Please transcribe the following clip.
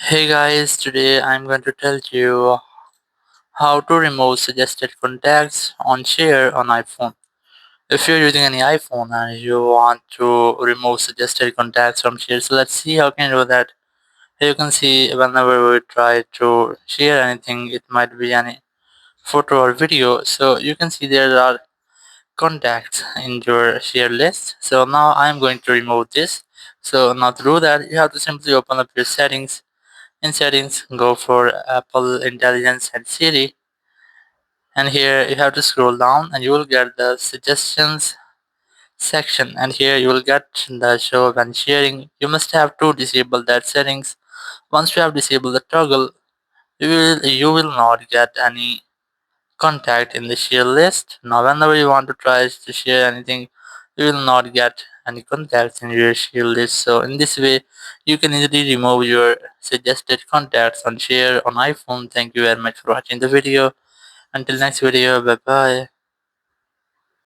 Hey guys, today I'm going to tell you how to remove suggested contacts on share on iPhone. If you're using any iPhone and you want to remove suggested contacts from share, so let's see how can you do that. Here you can see whenever we try to share anything, it might be any photo or video. So you can see there are contacts in your share list. So now I'm going to remove this. So now to do that, you have to simply open up your settings. In settings, go for Apple Intelligence and Siri, and here you have to scroll down and you will get the suggestions section, and here you will get the show when sharing. You must have to disable that settings. Once you have disabled the toggle, you will not get any contact in the share list. Now whenever you want to try to share anything, you will not get any contacts in your share list. So in this way you can easily remove your suggested contacts on share on iPhone. Thank you very much for watching the video. Until next video, bye bye.